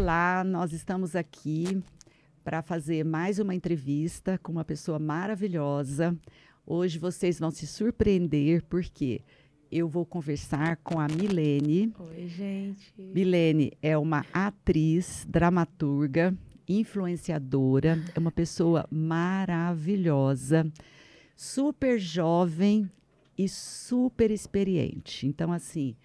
Olá, nós estamos aqui para fazer mais uma entrevista com uma pessoa maravilhosa. Hoje vocês vão se surpreender porque eu vou conversar com a Milene. Oi, gente. Milene é uma atriz, dramaturga, influenciadora, é uma pessoa maravilhosa, super jovem e super experiente. Então, assim,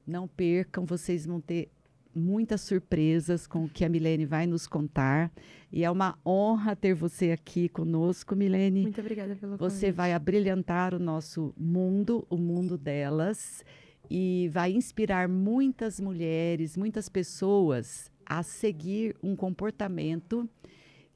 não percam, vocês vão ter muitas surpresas com o que a Milene vai nos contar. E é uma honra ter você aqui conosco, Milene. Muito obrigada pelo convite. Você vai abrilhantar o nosso mundo, o mundo delas, e vai inspirar muitas mulheres, muitas pessoas a seguir um comportamento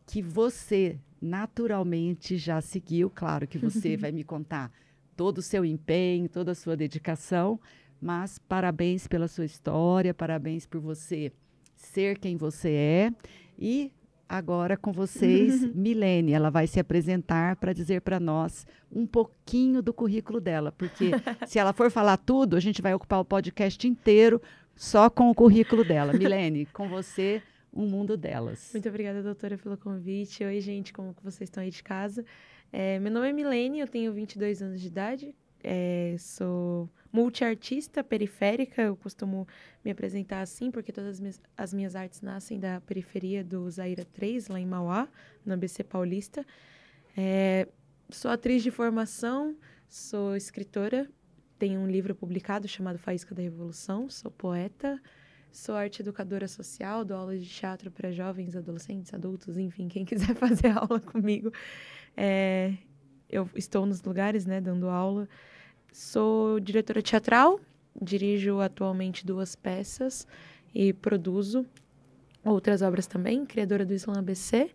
que você naturalmente já seguiu. Claro que você vai me contar todo o seu empenho, toda a sua dedicação, mas parabéns pela sua história, parabéns por você ser quem você é. E agora com vocês, Milene, ela vai se apresentar para dizer para nós um pouquinho do currículo dela, porque se ela for falar tudo, a gente vai ocupar o podcast inteiro só com o currículo dela. Milene, com você, um mundo delas. Muito obrigada, doutora, pelo convite. Oi, gente, como que vocês estão aí de casa? Meu nome é Milene, eu tenho 22 anos de idade, sou multiartista periférica, eu costumo me apresentar assim, porque todas as minhas artes nascem da periferia do Zaira 3, lá em Mauá, no ABC Paulista. Sou atriz de formação, sou escritora, tenho um livro publicado chamado Faísca da Revolução, sou poeta, sou arte educadora social, dou aula de teatro para jovens, adolescentes, adultos, enfim, quem quiser fazer aula comigo. Eu estou nos lugares, né, dando aula. Sou diretora teatral, dirijo atualmente 2 peças e produzo outras obras também, criadora do Slam ABC.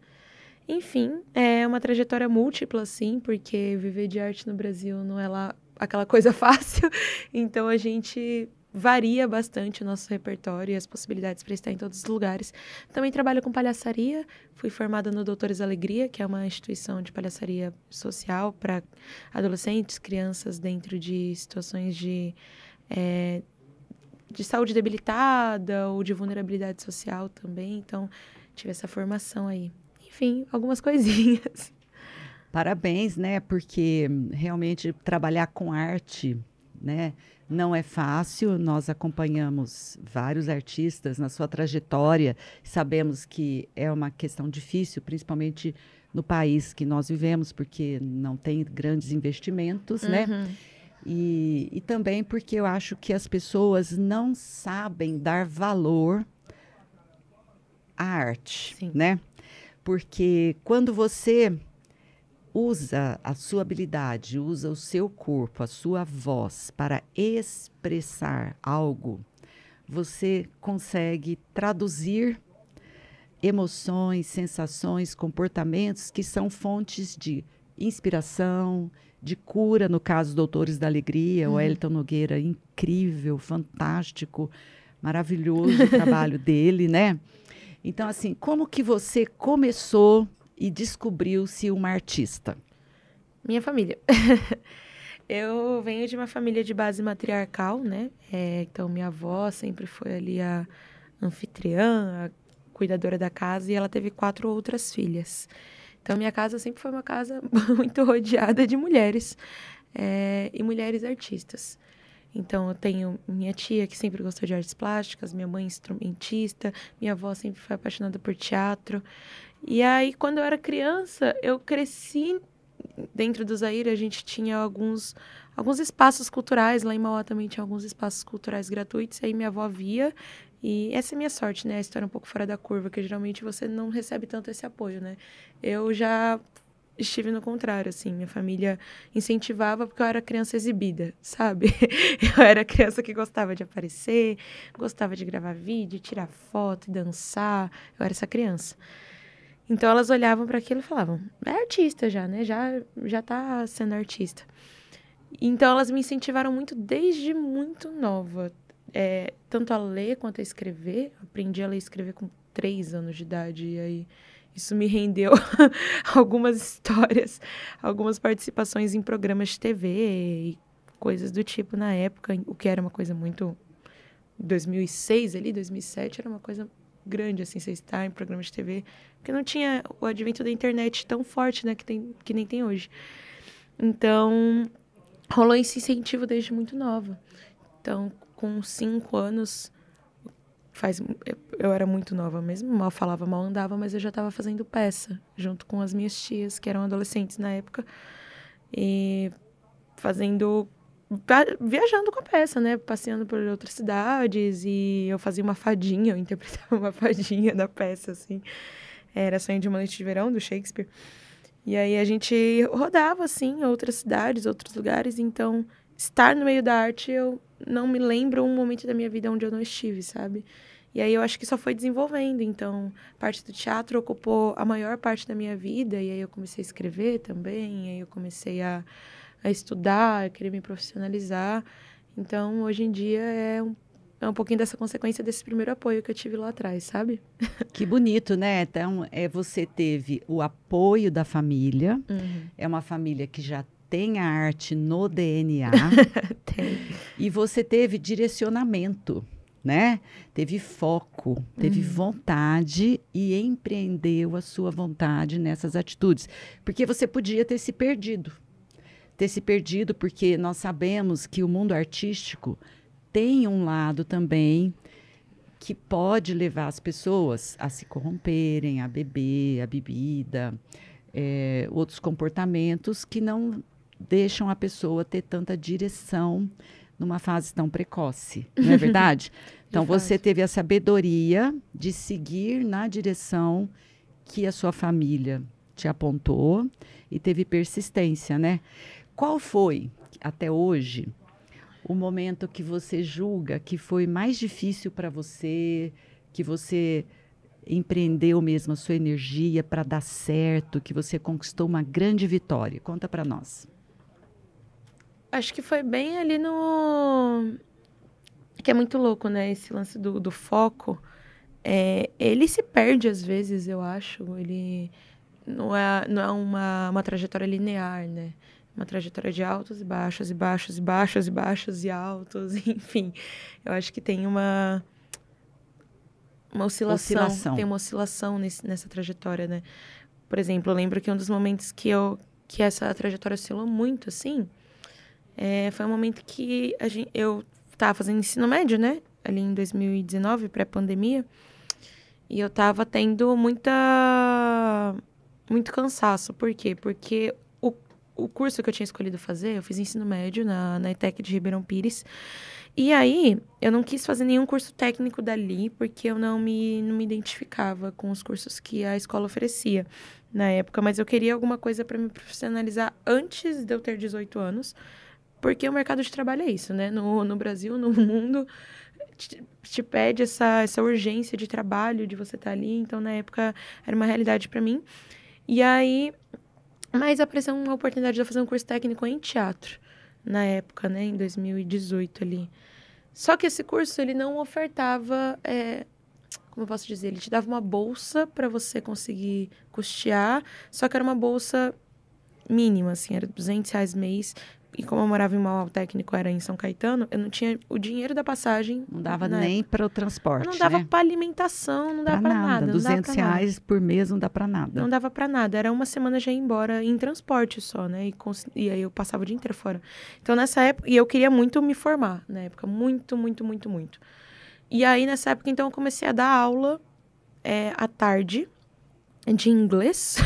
Enfim, é uma trajetória múltipla, assim, porque viver de arte no Brasil não é lá aquela coisa fácil, então a gente varia bastante o nosso repertório e as possibilidades para estar em todos os lugares. Também trabalho com palhaçaria, fui formada no Doutores Alegria, que é uma instituição de palhaçaria social para adolescentes, crianças dentro de situações de saúde debilitada ou de vulnerabilidade social também, então tive essa formação aí. Enfim, algumas coisinhas. Parabéns, né? Porque realmente trabalhar com arte, né, não é fácil. Nós acompanhamos vários artistas na sua trajetória, sabemos que é uma questão difícil, principalmente no país que nós vivemos, porque não tem grandes investimentos, né? E também porque eu acho que as pessoas não sabem dar valor à arte, Sim. né? Porque quando você usa a sua habilidade, usa o seu corpo, a sua voz para expressar algo, você consegue traduzir emoções, sensações, comportamentos que são fontes de inspiração, de cura, no caso Doutores da Alegria, o Wellington Nogueira, incrível, fantástico, maravilhoso o trabalho dele, né? Então, assim, como que você começou e descobriu-se uma artista? Minha família. Eu venho de uma família de base matriarcal, né? Então, minha avó sempre foi ali a anfitriã, a cuidadora da casa, e ela teve 4 outras filhas. Então, minha casa sempre foi uma casa muito rodeada de mulheres, e mulheres artistas. Então, eu tenho minha tia, que sempre gostou de artes plásticas, minha mãe instrumentista, minha avó sempre foi apaixonada por teatro. E aí, quando eu era criança, eu cresci dentro do Zaire, a gente tinha alguns espaços culturais, lá em Mauá também tinha alguns espaços culturais gratuitos, e aí minha avó via, e essa é a minha sorte, né, a história é um pouco fora da curva, que geralmente você não recebe tanto esse apoio, né. Eu já estive no contrário, assim, minha família incentivava porque eu era criança exibida, sabe? Eu era criança que gostava de aparecer, gostava de gravar vídeo, tirar foto e dançar, eu era essa criança. Então, elas olhavam para aquilo e falavam, é artista já, né? Já tá sendo artista. Então, elas me incentivaram muito desde muito nova. Tanto a ler quanto a escrever. Aprendi a ler e escrever com 3 anos de idade. E aí, isso me rendeu algumas histórias, algumas participações em programas de TV e coisas do tipo na época. O que era uma coisa muito... 2006 ali, 2007, era uma coisa grande, assim, você estar em programa de TV, porque não tinha o advento da internet tão forte, né, que nem tem hoje. Então, rolou esse incentivo desde muito nova. Então, com 5 anos, eu era muito nova mesmo, mal falava, mal andava, mas eu já estava fazendo peça, junto com as minhas tias, que eram adolescentes na época, e viajando com a peça, né? Passeando por outras cidades, e eu fazia uma fadinha, eu interpretava uma fadinha da peça, assim. Era Sonho de uma Noite de Verão, do Shakespeare. E aí a gente rodava, assim, outras cidades, outros lugares, então estar no meio da arte, eu não me lembro um momento da minha vida onde eu não estive, sabe? E aí eu acho que só foi desenvolvendo, então parte do teatro ocupou a maior parte da minha vida, e aí eu comecei a escrever também, e aí eu comecei a estudar, a querer me profissionalizar. Então, hoje em dia, é um pouquinho dessa consequência desse primeiro apoio que eu tive lá atrás, sabe? Que bonito, né? Então, você teve o apoio da família, é uma família que já tem a arte no DNA, Tem. e você teve direcionamento, né? Teve foco, teve vontade e empreendeu a sua vontade nessas atitudes. Porque você podia ter se perdido. Ter se perdido porque nós sabemos que o mundo artístico tem um lado também que pode levar as pessoas a se corromperem, a beber, a bebida, outros comportamentos que não deixam a pessoa ter tanta direção numa fase tão precoce, não é verdade? Então, você teve a sabedoria de seguir na direção que a sua família te apontou e teve persistência, né? Qual foi, até hoje, o momento que você julga que foi mais difícil para você, que você empreendeu mesmo a sua energia para dar certo, que você conquistou uma grande vitória? Conta para nós. Acho que foi bem ali no... Que é muito louco, né? Esse lance do foco. Ele se perde às vezes, eu acho. Ele não é uma trajetória linear, né? Uma trajetória de altos e baixos, e baixos, e baixos, e baixos, e altos, enfim. Eu acho que tem uma oscilação. Tem uma oscilação nessa trajetória, né? Por exemplo, eu lembro que um dos momentos que essa trajetória oscilou muito, assim, foi um momento que eu estava fazendo ensino médio, né? Ali em 2019, pré-pandemia. E eu estava tendo muito cansaço. Por quê? Porque o curso que eu tinha escolhido fazer, eu fiz ensino médio na ETEC de Ribeirão Pires. E aí, eu não quis fazer nenhum curso técnico dali, porque eu não me identificava com os cursos que a escola oferecia na época. Mas eu queria alguma coisa para me profissionalizar antes de eu ter 18 anos, porque o mercado de trabalho é isso, né? No Brasil, no mundo, te pede essa urgência de trabalho, de você estar ali. Então, na época, era uma realidade para mim. E aí... Mas apareceu uma oportunidade de eu fazer um curso técnico em teatro, na época, né, em 2018 ali. Só que esse curso, ele não ofertava, como eu posso dizer, ele te dava uma bolsa para você conseguir custear, só que era uma bolsa mínima, assim, era R$200 mês. E como eu morava em Mauá, o técnico era em São Caetano, eu não tinha o dinheiro da passagem. Não dava nem para o transporte, não dava né? para alimentação, não dava para nada. R$200 por mês não dá para nada. Não dava para nada. Era uma semana já ir embora em transporte só, né? E aí eu passava o dia inteiro fora. Então, nessa época... E eu queria muito me formar, na época. Muito, muito, muito, muito. E aí, nessa época, então, eu comecei a dar aula à tarde de inglês.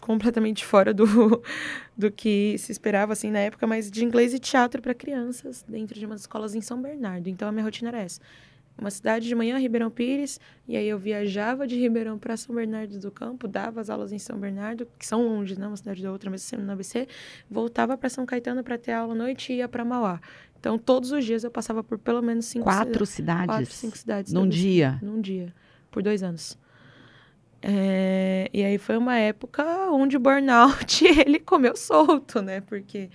Completamente fora do que se esperava, assim, na época, mas de inglês e teatro para crianças, dentro de umas escolas em São Bernardo. Então, a minha rotina era essa. Uma cidade de manhã, Ribeirão Pires, e aí eu viajava de Ribeirão para São Bernardo do Campo, dava as aulas em São Bernardo, que são longe, né? Uma cidade da outra, mas sempre no ABC, voltava para São Caetano para ter aula à noite e ia para Mauá. Então, todos os dias eu passava por pelo menos 4 cidades? 4, 5 cidades. Num dia? Num dia, por 2 anos. E aí foi uma época onde o burnout, ele comeu solto, né? Porque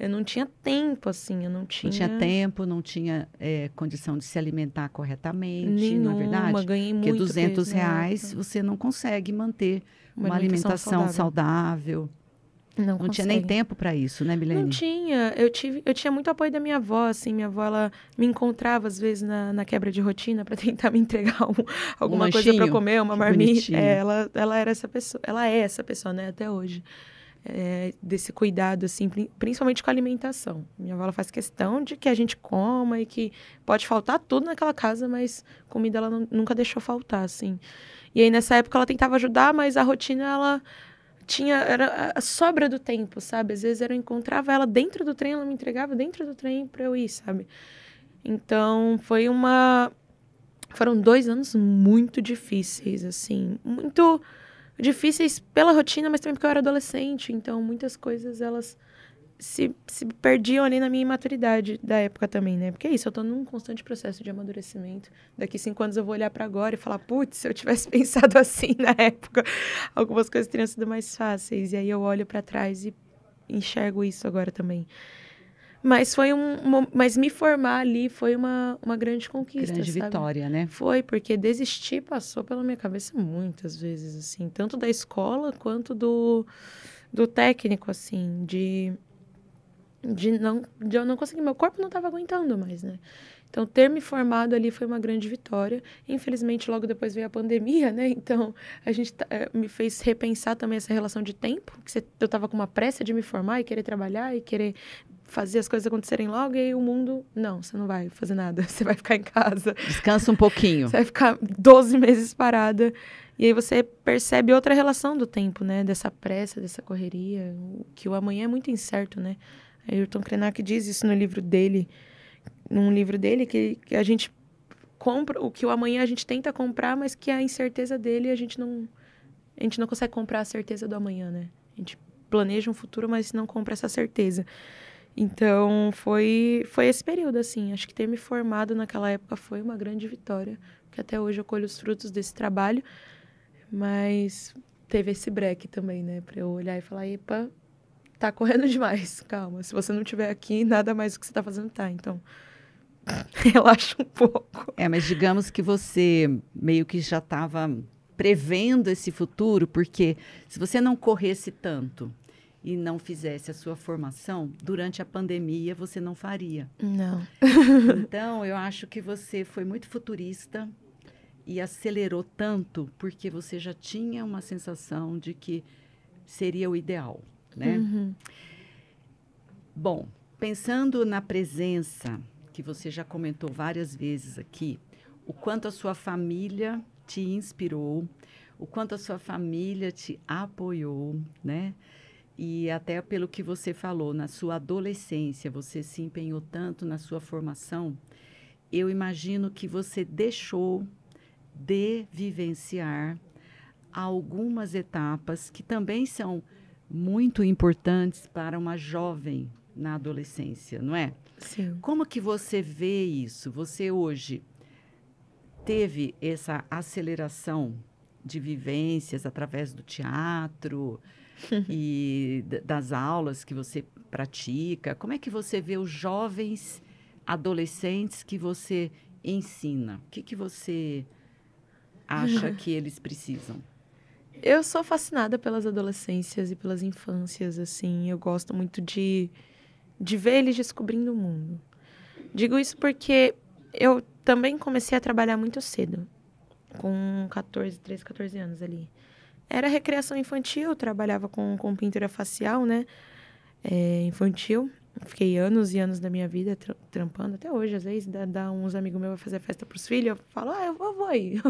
eu não tinha tempo, assim, Não tinha tempo, não tinha condição de se alimentar corretamente, não é verdade? Ganhei muito porque R$200 peso, você não consegue manter uma alimentação saudável. Não tinha nem tempo para isso, né, Milene? Não tinha. Eu tinha muito apoio da minha avó, assim. Minha avó, ela me encontrava, às vezes, na quebra de rotina para tentar me entregar alguma coisa para comer, uma marmita. Ela era essa pessoa. Ela é essa pessoa, né, até hoje. Desse cuidado, assim, principalmente com a alimentação. Minha avó, ela faz questão de que a gente coma e que pode faltar tudo naquela casa, mas comida ela nunca deixou faltar, assim. E aí, nessa época, ela tentava ajudar, mas a rotina, ela... era a sobra do tempo, sabe? Às vezes eu encontrava ela dentro do trem, ela me entregava dentro do trem para eu ir, sabe? Então, foram 2 anos muito difíceis, assim. Muito difíceis pela rotina, mas também porque eu era adolescente. Então, muitas coisas, elas se perdiam ali na minha imaturidade da época também, né? Porque é isso, eu tô num constante processo de amadurecimento. Daqui 5 anos eu vou olhar para agora e falar, putz, se eu tivesse pensado assim na época, algumas coisas teriam sido mais fáceis. E aí eu olho para trás e enxergo isso agora também. Mas mas me formar ali foi uma grande conquista, grande sabe? Vitória, né? Foi, porque desistir passou pela minha cabeça muitas vezes, assim. Tanto da escola quanto do técnico, assim. De eu não conseguir, meu corpo não estava aguentando mais, né? Então, ter me formado ali foi uma grande vitória. Infelizmente, logo depois veio a pandemia, né? Então, a gente me fez repensar também essa relação de tempo, que eu estava com uma pressa de me formar e querer trabalhar e querer fazer as coisas acontecerem logo, e aí o mundo, não, você não vai fazer nada, você vai ficar em casa. Descansa um pouquinho. Você vai ficar 12 meses parada. E aí você percebe outra relação do tempo, né? Dessa pressa, dessa correria, que o amanhã é muito incerto, né? Ayrton Krenak diz isso num livro dele, que a gente compra, o que o amanhã a gente tenta comprar, mas que a incerteza dele a gente não consegue comprar a certeza do amanhã, né? A gente planeja um futuro, mas não compra essa certeza. Então, foi esse período, assim. Acho que ter me formado naquela época foi uma grande vitória, porque até hoje eu colho os frutos desse trabalho, mas teve esse break também, né? Pra eu olhar e falar, epa, tá correndo demais, calma. Se você não estiver aqui, nada mais do que você tá fazendo tá. Então, relaxa um pouco. Mas digamos que você meio que já estava prevendo esse futuro, porque se você não corresse tanto e não fizesse a sua formação, durante a pandemia você não faria. Não. Então, eu acho que você foi muito futurista e acelerou tanto porque você já tinha uma sensação de que seria o ideal, né? Uhum. Bom, pensando na presença, que você já comentou várias vezes aqui, o quanto a sua família te inspirou, o quanto a sua família te apoiou, né? E até pelo que você falou, na sua adolescência, você se empenhou tanto na sua formação, eu imagino que você deixou de vivenciar algumas etapas que também são muito importantes para uma jovem na adolescência, não é? Sim. Como que você vê isso? Você hoje teve essa aceleração de vivências através do teatro e das aulas que você pratica. Como é que você vê os jovens adolescentes que você ensina? O que você acha que eles precisam? Eu sou fascinada pelas adolescências e pelas infâncias, assim. Eu gosto muito de ver eles descobrindo o mundo. Digo isso porque eu também comecei a trabalhar muito cedo, com 13, 14 anos ali. Era recreação infantil, eu trabalhava com pintura facial, né? Infantil. Fiquei anos e anos da minha vida trampando. Até hoje, às vezes, dá uns amigos meus fazer festa para os filhos, eu falo, eu vou ir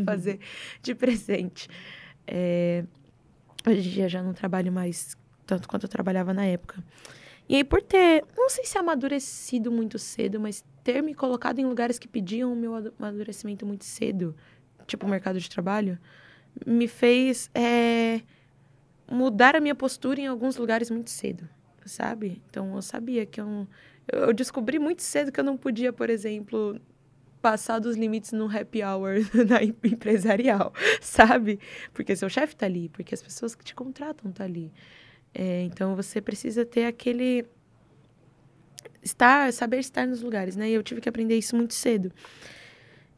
fazer de presente. Hoje em dia já não trabalho mais tanto quanto eu trabalhava na época. E aí, por ter, não sei se amadurecido muito cedo, mas ter me colocado em lugares que pediam o meu amadurecimento muito cedo, tipo o mercado de trabalho, me fez mudar a minha postura em alguns lugares muito cedo, sabe? Então, eu sabia que eu descobri muito cedo que eu não podia, por exemplo, passar dos limites no happy hour na empresarial, sabe? Porque seu chefe tá ali, porque as pessoas que te contratam tá ali. Então, você precisa ter aquele... saber estar nos lugares, né? E eu tive que aprender isso muito cedo.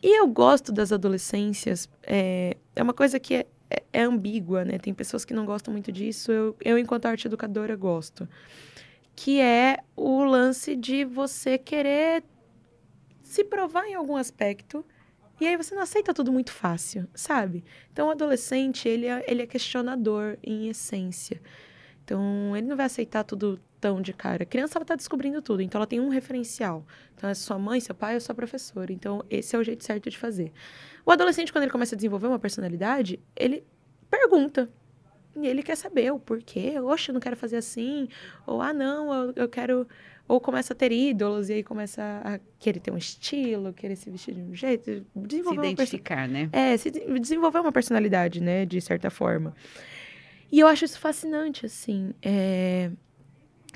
E eu gosto das adolescências. É uma coisa que é ambígua, né? Tem pessoas que não gostam muito disso. Eu enquanto arte educadora, gosto. Que é o lance de você querer se provar em algum aspecto. E aí você não aceita tudo muito fácil, sabe? Então, o adolescente, ele é questionador em essência. Então, ele não vai aceitar tudo tão de cara. A criança, ela tá descobrindo tudo, então ela tem um referencial. Então, é sua mãe, seu pai ou sua professora. Então, esse é o jeito certo de fazer. O adolescente, quando ele começa a desenvolver uma personalidade, ele pergunta. E ele quer saber o porquê. Oxe, eu não quero fazer assim. Ou, ah, não, eu quero... Ou começa a ter ídolos, e aí começa a querer ter um estilo, querer se vestir de um jeito. Se identificar, né? Desenvolver uma personalidade, né? De certa forma. E eu acho isso fascinante, assim.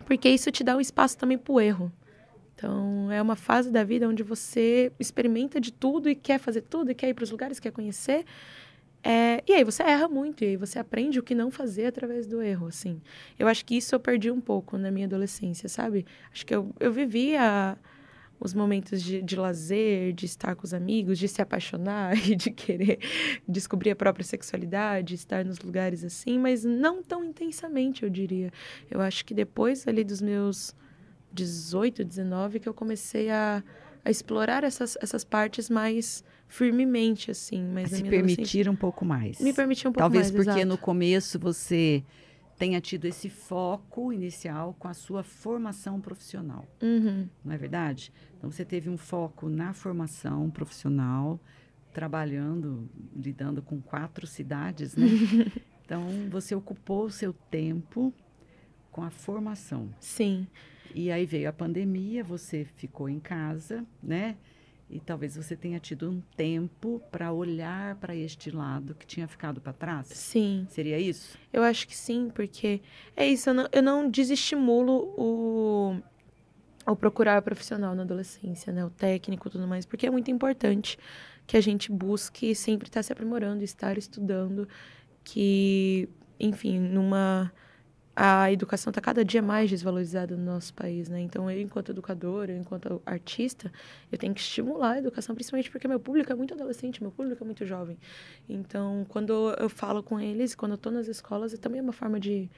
Porque isso te dá um espaço também pro erro. Então, é uma fase da vida onde você experimenta de tudo e quer fazer tudo, e quer ir para os lugares, quer conhecer. E aí você erra muito, e aí você aprende o que não fazer através do erro, assim. Eu acho que isso eu perdi um pouco na minha adolescência, sabe? Acho que eu vivia os momentos de lazer, de estar com os amigos, de se apaixonar e de querer descobrir a própria sexualidade, estar nos lugares assim, mas não tão intensamente, eu diria. Eu acho que depois ali dos meus 18, 19, que eu comecei a explorar essas partes mais firmemente, assim. Mas se permitir um pouco mais. Me permitir um pouco Talvez mais, porque exato. no começo você tenha tido esse foco inicial com a sua formação profissional. Uhum. Não é verdade? Então, você teve um foco na formação profissional, trabalhando, lidando com 4 cidades, né? Então, você ocupou o seu tempo com a formação. Sim. E aí veio a pandemia, você ficou em casa, né? E talvez você tenha tido um tempo para olhar para este lado que tinha ficado para trás? Sim. Seria isso? Eu acho que sim, porque é isso, eu não desestimulo o procurar profissional na adolescência, né? O técnico e tudo mais, porque é muito importante que a gente busque sempre estar se aprimorando, estar estudando, que, enfim, a educação está cada dia mais desvalorizada no nosso país, né? Então, eu, enquanto educadora, enquanto artista, eu tenho que estimular a educação, principalmente porque meu público é muito adolescente, meu público é muito jovem. Então, quando eu falo com eles, quando eu estou nas escolas, é também uma forma de...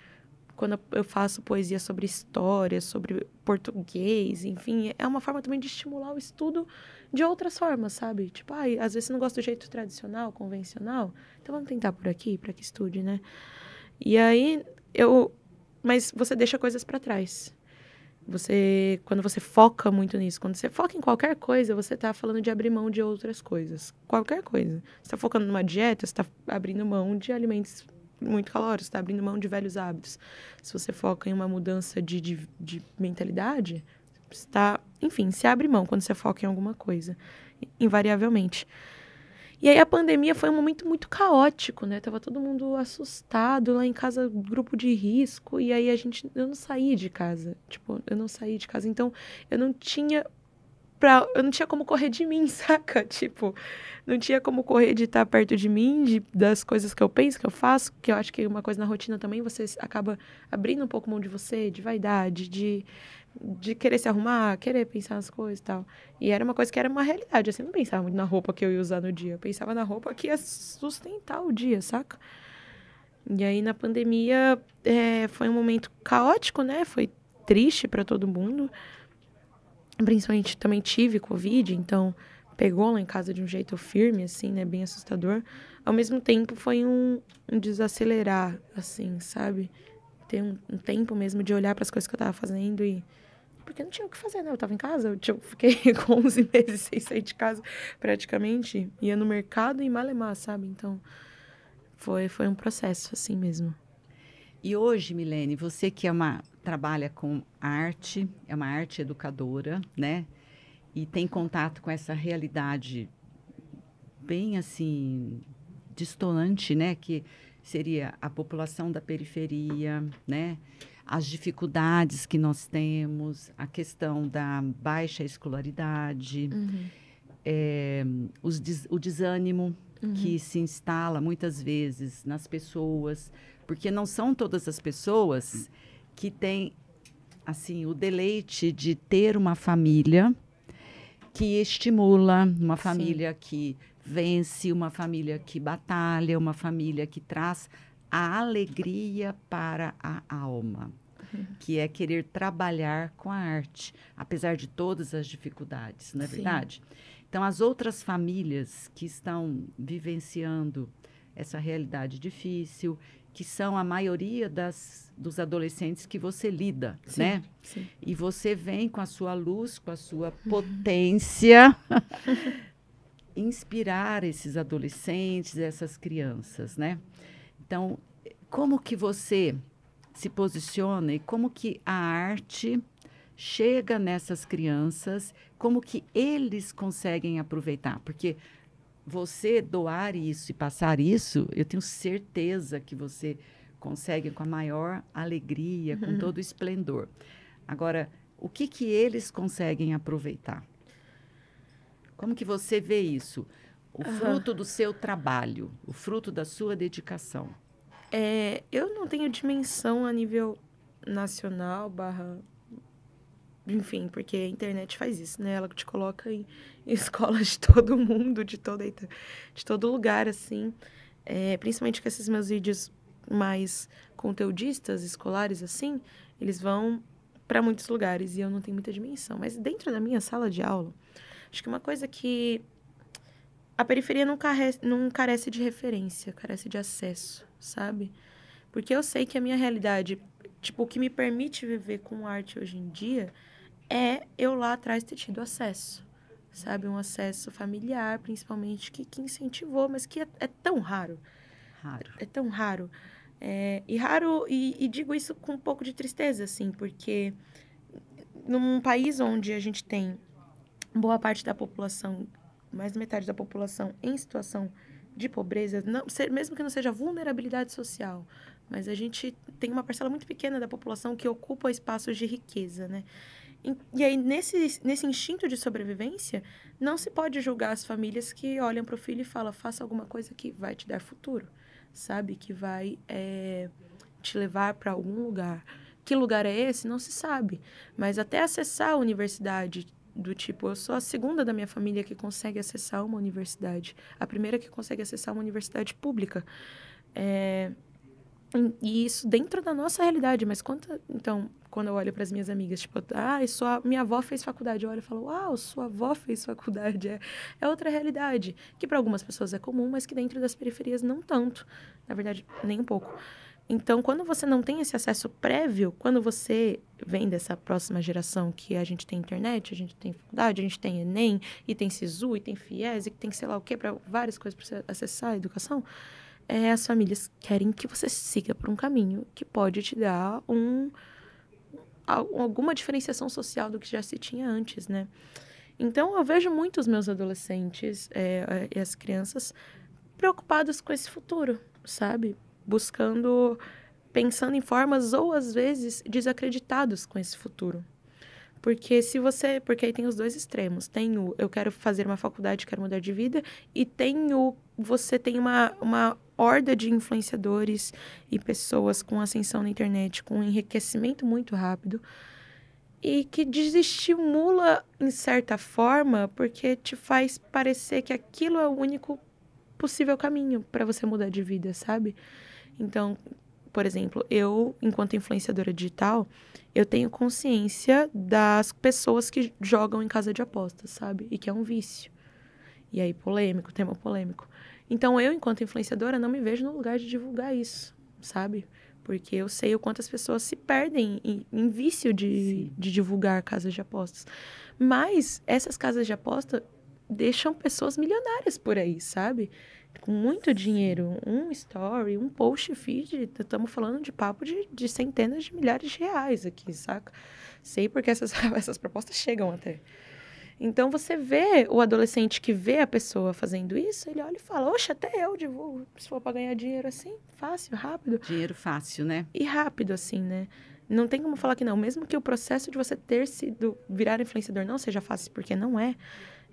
Quando eu faço poesia sobre história, sobre português, enfim, é uma forma também de estimular o estudo de outras formas, sabe? Tipo, às vezes você não gosta do jeito tradicional, convencional, então vamos tentar por aqui, para que estude, né? E aí, mas você deixa coisas para trás. Quando você foca muito nisso, quando você foca em qualquer coisa, você está falando de abrir mão de outras coisas. Qualquer coisa. Você está focando numa dieta, você está abrindo mão de alimentos muito calóricos, está abrindo mão de velhos hábitos. Se você foca em uma mudança de mentalidade, você está... Enfim, se abre mão quando você foca em alguma coisa, invariavelmente. E aí a pandemia foi um momento muito caótico, né? Tava todo mundo assustado, lá em casa, grupo de risco, e aí eu não saí de casa. Tipo, eu não saí de casa, então eu não tinha como correr de mim, saca? Tipo, não tinha como correr de estar perto de mim, das coisas que eu penso, que eu faço, que eu acho que uma coisa na rotina também, você acaba abrindo um pouco mão de você, de vaidade, de querer se arrumar, querer pensar nas coisas e tal. E era uma coisa que era uma realidade, assim, eu não pensava muito na roupa que eu ia usar no dia, eu pensava na roupa que ia sustentar o dia, saca? E aí, na pandemia, foi um momento caótico, né? Foi triste para todo mundo. Principalmente, também tive Covid, então pegou lá em casa de um jeito firme, assim, né? Bem assustador. Ao mesmo tempo, foi um desacelerar, assim, sabe? Ter um tempo mesmo de olhar para as coisas que eu tava fazendo e... Porque não tinha o que fazer, né? Eu tava em casa, eu fiquei com 11 meses sem sair de casa, praticamente. Ia no mercado e malemar, sabe? Então, foi um processo, assim mesmo. E hoje, Milene, você que trabalha com arte, é uma arte educadora, né? E tem contato com essa realidade bem, assim, distante, né? Que seria a população da periferia, né? As dificuldades que nós temos, a questão da baixa escolaridade, o desânimo que se instala muitas vezes nas pessoas, porque não são todas as pessoas que têm assim o deleite de ter uma família que estimula, uma Sim. família que vence, uma família que batalha, uma família que traz a alegria para a alma, que é querer trabalhar com a arte, apesar de todas as dificuldades, não é Sim. verdade? Então, as outras famílias que estão vivenciando essa realidade difícil, que são a maioria dos adolescentes que você lida, Sim, né? sim. E você vem com a sua luz, com a sua potência, inspirar esses adolescentes, essas crianças, né? Então, como que você se posiciona e como que a arte chega nessas crianças, como que eles conseguem aproveitar? Porque você doar isso e passar isso, eu tenho certeza que você consegue com a maior alegria, com todo o esplendor. Agora, o que que eles conseguem aproveitar? Como que você vê isso? O Aham. fruto do seu trabalho, o fruto da sua dedicação. Eu não tenho dimensão a nível nacional, barra... Enfim, porque a internet faz isso, né? Ela te coloca em escolas de todo mundo, de todo lugar, assim. Principalmente com esses meus vídeos mais conteudistas, escolares, assim, eles vão para muitos lugares e eu não tenho muita dimensão. Mas dentro da minha sala de aula, acho que uma coisa que a periferia não carece de referência, carece de acesso, sabe? Porque eu sei que a minha realidade, tipo, o que me permite viver com arte hoje em dia é eu lá atrás ter tido acesso, sabe? Um acesso familiar, principalmente, que incentivou, mas que é tão raro. Raro. É tão raro. E digo isso com um pouco de tristeza, assim, porque num país onde a gente tem boa parte da população, mais da metade da população em situação de pobreza, mesmo que não seja vulnerabilidade social, mas a gente tem uma parcela muito pequena da população que ocupa espaços de riqueza, né? E aí, nesse instinto de sobrevivência, não se pode julgar as famílias que olham para o filho e falam, faça alguma coisa que vai te dar futuro, sabe? Que vai te levar para algum lugar. Que lugar é esse? Não se sabe. Mas até acessar a universidade, do tipo, eu sou a segunda da minha família que consegue acessar uma universidade. A primeira que consegue acessar uma universidade pública. E isso dentro da nossa realidade, mas então, quando eu olho para as minhas amigas, tipo, minha avó fez faculdade, eu olho e falo, uau, sua avó fez faculdade, é outra realidade, que para algumas pessoas é comum, mas que dentro das periferias não tanto, na verdade, nem um pouco. Então, quando você não tem esse acesso prévio, quando você vem dessa próxima geração que a gente tem internet, a gente tem faculdade, a gente tem Enem, e tem Sisu, e tem FIES, e tem sei lá o quê, para várias coisas para você acessar a educação, as famílias querem que você siga por um caminho que pode te dar alguma diferenciação social do que já se tinha antes, né? Então, eu vejo muito os meus adolescentes e as crianças preocupados com esse futuro, sabe? Pensando em formas ou, às vezes, desacreditados com esse futuro. Porque porque aí tem os dois extremos. Tem o eu quero fazer uma faculdade, quero mudar de vida, e você tem uma horda de influenciadores e pessoas com ascensão na internet, com um enriquecimento muito rápido, e que desestimula, em certa forma, porque te faz parecer que aquilo é o único possível caminho para você mudar de vida, sabe? Então, por exemplo, eu, enquanto influenciadora digital, eu tenho consciência das pessoas que jogam em casa de apostas, sabe? E que é um vício. E aí, tema polêmico. Então, eu, enquanto influenciadora, não me vejo no lugar de divulgar isso, sabe? Porque eu sei o quanto as pessoas se perdem em vício de divulgar casas de apostas. Mas essas casas de aposta deixam pessoas milionárias por aí, sabe? Com muito dinheiro. Um story, um post feed, estamos falando de papo de centenas de milhares de reais aqui, saca? Sei porque essas propostas chegam até. Então, você vê o adolescente que vê a pessoa fazendo isso, ele olha e fala, oxe, até eu divulgo, se for para ganhar dinheiro assim, fácil, rápido. Dinheiro fácil, né? E rápido, assim, né? Não tem como falar que não. Mesmo que o processo de você virar influenciador não seja fácil, porque não é.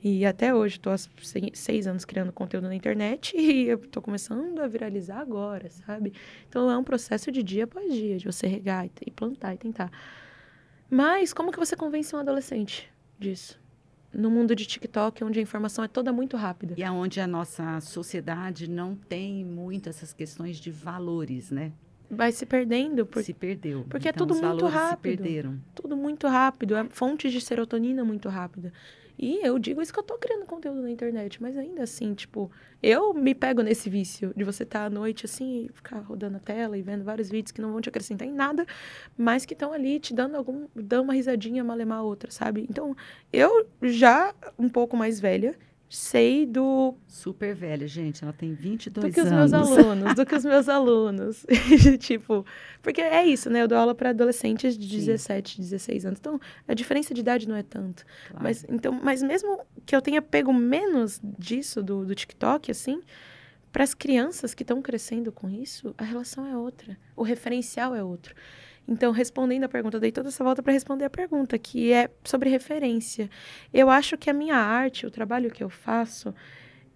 E até hoje, estou há 6 anos criando conteúdo na internet e eu estou começando a viralizar agora, sabe? Então, é um processo de dia após dia, de você regar e plantar e tentar. Mas, como que você convence um adolescente disso? no mundo de TikTok, onde a informação é toda muito rápida. E aonde a nossa sociedade não tem muito essas questões de valores, né? Vai se perdendo. Se perdeu. Porque então, é tudo os muito valores rápido. se perderam. Tudo muito rápido. É fonte de serotonina muito rápida. E eu digo isso que eu tô criando conteúdo na internet. Mas ainda assim, tipo... Eu me pego nesse vício de você estar à noite, assim, e ficar rodando a tela e vendo vários vídeos que não vão te acrescentar em nada, mas que estão ali te dando uma risadinha, malemar a outra, sabe? Então, eu já, um pouco mais velha, sei do... Super velha, gente. Ela tem 22 do que os anos. meus alunos. Tipo, porque é isso, né? Eu dou aula para adolescentes de 17, 16 anos. Então, a diferença de idade não é tanto. Claro. Mas mesmo que eu tenha pego menos disso do TikTok, assim, para as crianças que estão crescendo com isso, a relação é outra. O referencial é outro. Então, respondendo a pergunta, eu dei toda essa volta para responder a pergunta, que é sobre referência. Eu acho que a minha arte, o trabalho que eu faço,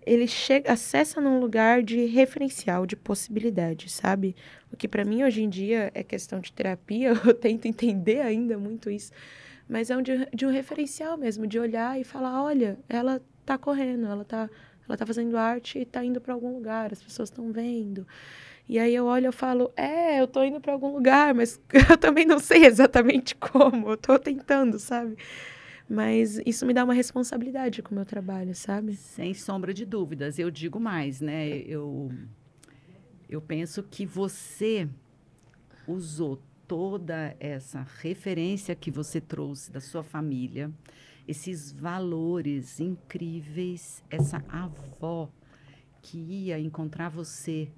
ele acessa num lugar de referencial, de possibilidade, sabe? O que para mim hoje em dia é questão de terapia, eu tento entender ainda muito isso, mas é de um referencial mesmo, de olhar e falar, olha, ela tá correndo, ela tá fazendo arte e tá indo para algum lugar, as pessoas estão vendo. E aí eu olho e falo, eu tô indo para algum lugar, mas eu também não sei exatamente como, eu tô tentando, sabe? Mas isso me dá uma responsabilidade com o meu trabalho, sabe? Sem sombra de dúvidas. Eu digo mais, né? Eu penso que você usou toda essa referência que você trouxe da sua família, esses valores incríveis, essa avó que ia encontrar você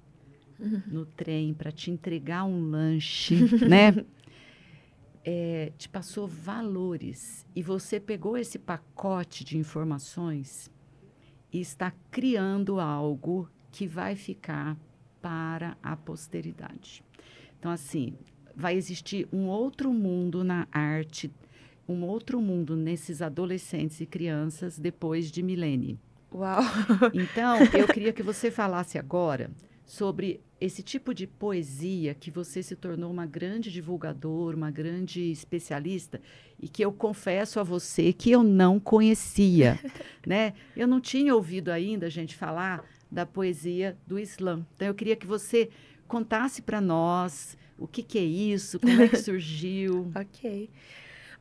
no trem para te entregar um lanche, né? Te passou valores e você pegou esse pacote de informações e está criando algo que vai ficar para a posteridade. Então, assim, vai existir um outro mundo na arte, um outro mundo nesses adolescentes e crianças depois de milênio. Uau! Então, eu queria que você falasse agora sobre esse tipo de poesia que você se tornou uma grande divulgadora, uma grande especialista, e que eu confesso a você que eu não conhecia, né? Eu não tinha ouvido ainda a gente falar da poesia do Islã. Então, eu queria que você contasse para nós o que é isso, como é que surgiu. Ok.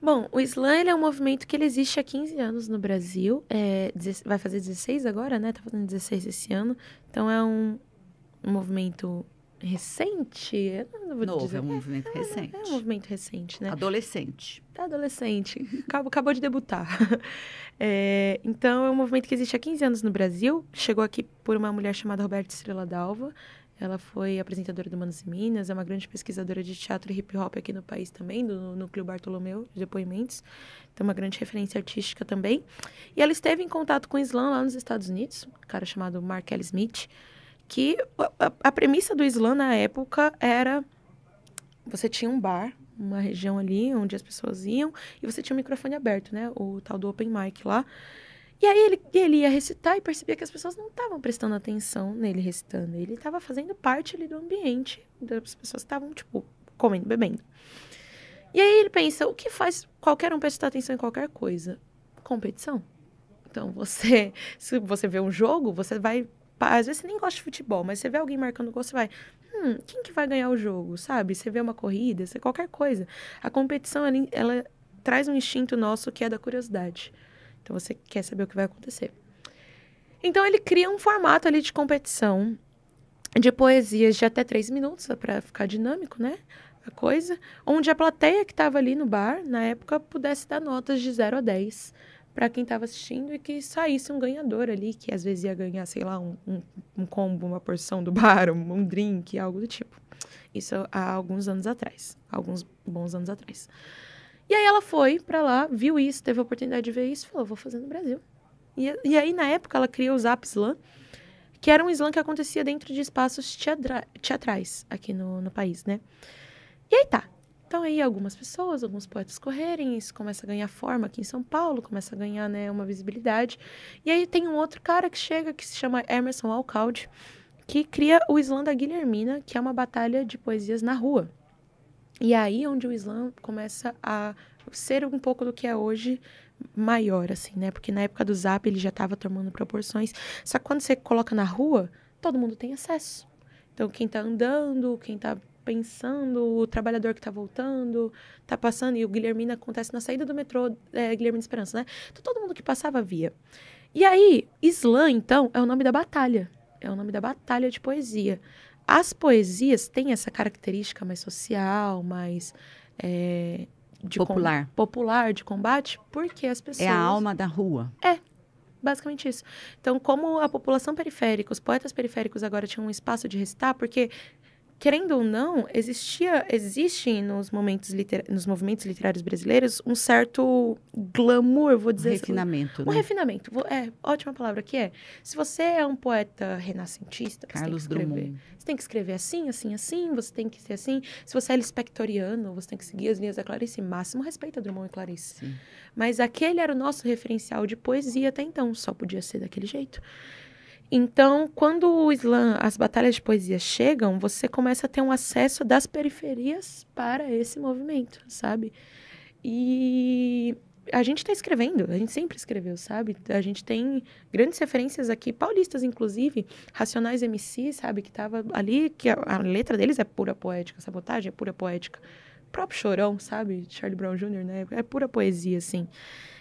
Bom, o Islã ele é um movimento que ele existe há 15 anos no Brasil. Vai fazer 16 agora, né? Tá fazendo 16 esse ano. Então, é um movimento recente? Eu não vou Novo, dizer. é um movimento recente. É um movimento recente, né? Adolescente. Adolescente. Acabou de debutar. Então, é um movimento que existe há 15 anos no Brasil. Chegou aqui por uma mulher chamada Roberta Estrela Dalva. Ela foi apresentadora do Manos e Minas, é uma grande pesquisadora de teatro e hip-hop aqui no país também, do Núcleo Bartolomeu, de depoimentos. Então, uma grande referência artística também. E ela esteve em contato com o Islã lá nos Estados Unidos, um cara chamado Mark L. Smith, que a premissa do Islã na época era... Você tinha um bar, uma região ali onde as pessoas iam, e você tinha um microfone aberto, né? O tal do open mic lá. E aí ele ia recitar e percebia que as pessoas não estavam prestando atenção nele recitando. Ele estava fazendo parte ali do ambiente das pessoas que estavam, tipo, comendo, bebendo. E aí ele pensa, o que faz qualquer um prestar atenção em qualquer coisa? Competição. Então, se você vê um jogo, você vai... Às vezes você nem gosta de futebol, mas você vê alguém marcando gol, você vai... quem que vai ganhar o jogo, sabe? Você vê uma corrida, qualquer coisa. A competição, ela traz um instinto nosso que é da curiosidade. Então, você quer saber o que vai acontecer. Então, ele cria um formato ali de competição de poesias de até 3 minutos, para ficar dinâmico, né? A coisa. Onde a plateia que estava ali no bar, na época, pudesse dar notas de 0 a 10 para quem estava assistindo e que saísse um ganhador ali, que às vezes ia ganhar, sei lá, um combo, uma porção do bar, um drink, algo do tipo. Isso há alguns anos atrás. Alguns bons anos atrás. E aí ela foi pra lá, viu isso, teve a oportunidade de ver isso e falou, vou fazer no Brasil. E aí, na época, ela criou o Zap Slam, que era um slam que acontecia dentro de espaços teatrais aqui no país, né? E aí tá. Então aí algumas pessoas, alguns poetas correrem, isso começa a ganhar forma aqui em São Paulo, começa a ganhar, né, uma visibilidade. E aí tem um outro cara que chega, que se chama Emerson Alcalde, que cria o Slam da Guilhermina, que é uma batalha de poesias na rua. E aí onde o Islã começa a ser um pouco do que é hoje maior, assim, né? Porque na época do Zap ele já estava tomando proporções. Só que quando você coloca na rua, todo mundo tem acesso. Então, quem tá andando, quem tá pensando, o trabalhador que tá voltando, tá passando, e o Guilhermina acontece na saída do metrô, Guilhermina Esperança, né? Então, todo mundo que passava via. E aí, Islã, então, é o nome da batalha. É o nome da batalha de poesia. As poesias têm essa característica mais social, mais Popular. popular, de combate, porque as pessoas... É a alma da rua. Basicamente isso. Então, como a população periférica, os poetas periféricos agora tinham um espaço de recitar, porque, querendo ou não, existe nos movimentos literários brasileiros um certo glamour, vou dizer. Refinamento, Um né? refinamento. Ótima palavra que é. Se você é um poeta renascentista, Carlos você tem que escrever. Drummond. Você tem que escrever assim, assim, assim, você tem que ser assim. Se você é lispectoriano, você tem que seguir as linhas da Clarice. Máximo respeito a Drummond e Clarice. Sim. Mas aquele era o nosso referencial de poesia até então, só podia ser daquele jeito. Então, quando o Islã, as batalhas de poesia chegam, você começa a ter um acesso das periferias para esse movimento, sabe? E a gente está escrevendo, a gente sempre escreveu, sabe? A gente tem grandes referências aqui, paulistas, inclusive, Racionais MC, sabe? Que tava ali, que a letra deles é pura poética, Sabotagem é pura poética. O próprio Chorão, sabe? Charlie Brown Jr., né? É pura poesia, assim.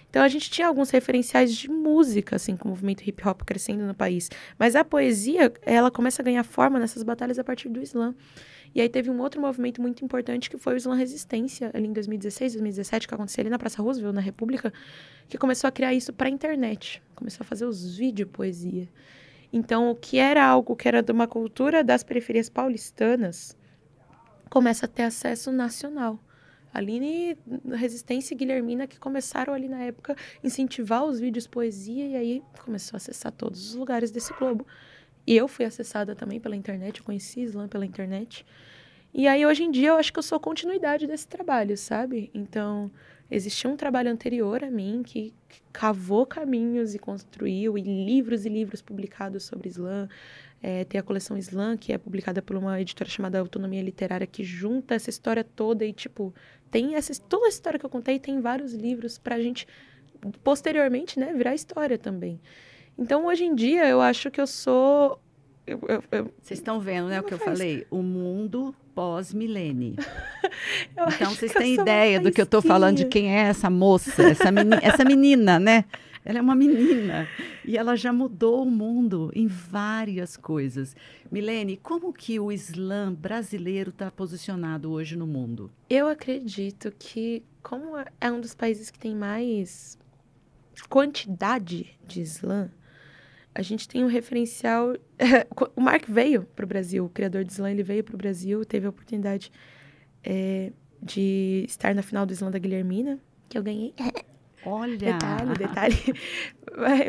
Então, a gente tinha alguns referenciais de música, assim, com o movimento hip-hop crescendo no país. Mas a poesia, ela começa a ganhar forma nessas batalhas a partir do Islã. E aí teve um outro movimento muito importante, que foi o Islã Resistência, ali em 2016, 2017, que aconteceu ali na Praça Roosevelt, na República, que começou a criar isso para a internet. Começou a fazer os vídeos poesia. Então, o que era algo que era de uma cultura das periferias paulistanas, começa a ter acesso nacional. Aline, Resistência e Guilhermina, que começaram ali na época a incentivar os vídeos poesia, e aí começou a acessar todos os lugares desse globo. E eu fui acessada também pela internet, eu conheci Islã pela internet. E aí, hoje em dia, eu acho que eu sou continuidade desse trabalho, sabe? Então, existia um trabalho anterior a mim que cavou caminhos e construiu, e livros publicados sobre Islã. Tem a coleção Islã, que é publicada por uma editora chamada Autonomia Literária, que junta essa história toda e, tipo, toda a história que eu contei tem vários livros pra gente, posteriormente, né, virar história também. Então, hoje em dia, eu acho que eu sou... Vocês estão vendo, né, o que eu falei? O mundo pós-milênio. Eu Então, acho vocês que eu têm sou uma ideia do que eu estou falando, de faísquinha. quem é essa moça, essa menina, né? Ela é uma menina e ela já mudou o mundo em várias coisas. Milene, como que o Islã brasileiro está posicionado hoje no mundo? Eu acredito que, como é um dos países que tem mais quantidade de Islã, a gente tem um referencial. O Mark veio para o Brasil, o criador de Islã, ele veio para o Brasil, teve a oportunidade de estar na final do Islã da Guilhermina, que eu ganhei. Olha! Detalhe.